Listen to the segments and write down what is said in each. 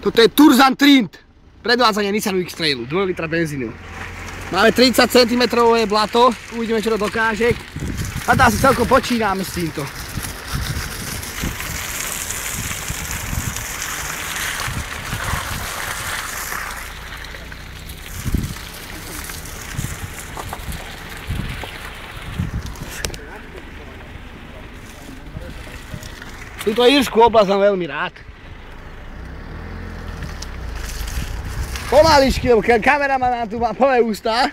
Toto je Turzan Trint. Predvádzanie Nissanu X-Trailu, 2 litra benzínu. Máme 30 cm blato, uvidíme čo to dokáže. A to asi celkom počíname s týmto. Túto írskú oblasť mám veľmi rád. Pomaličky, lebo kameraman nám tu má plné ústa.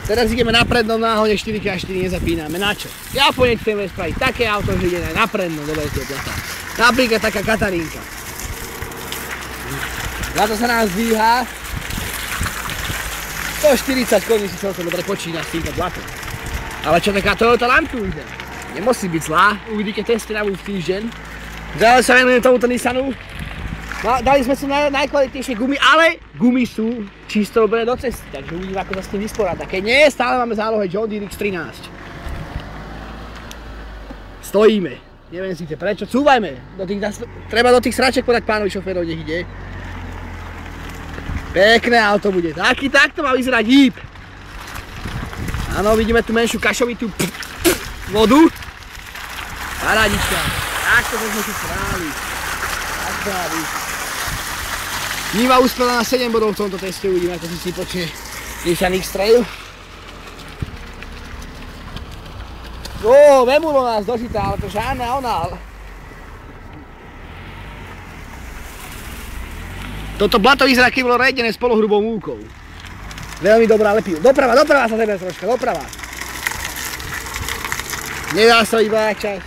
Teraz ideme na prednom náhone 4x4, nezapíname. Na čo? Ja po nechcem spraviť také auto, že ide aj na prednom do veľkého plota. Napríklad taká Katarínka. Na to sa nám zdvíha. 140 koní si celkom dobre počína s týmto blatom. Ale čo taká Toyota Land Cruiser? Nemusí byť zlá, uvidíte testy na budúci týždeň. Zále sa venujem tomuto Nissanu. Dali sme si najkvalitnejšie gumy, ale gumy sú čisto robené do cesty, takže uvidím, ako sa s tým vysporáda. Keď nie, stále máme zálohe John Deere X13. Stojíme. Neviem síce prečo, cúvajme. Treba do tých sraček podať pánovi šoférov, nech ide. Pekné auto bude. Takto má vyzerať Jeep. Áno, vidíme tu menšiu kašovitú vodu. Parádička. Takto sme si správali. Tak právi. Niva uspela na 7 bodov v tomto teste, uvidíme, ako si počne Nissan X-Trail. Vemulo nás dožitá, ale to žádne onál. Toto blato vyzerá, keď bolo redené s polohrubou múkou. Veľmi dobrá lepí. Doprava sa tebe troška, doprava. Nedá sa iba čas.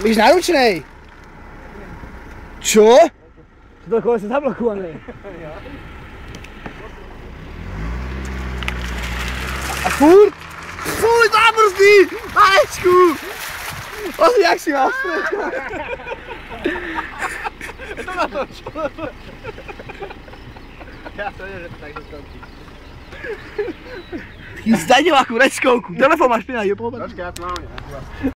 Víš na ručnej? Čo? To koleso je zablokované. A furt? Fúj, zabrzdí! Maječku! Ozri, jak si mal strecha. Je to na to, čo? Ja to neviem, že to takto skončí. Ty zdaj akú reckovku. Telefón máš pri nás, je povedať? Počkaj, ja tu mám.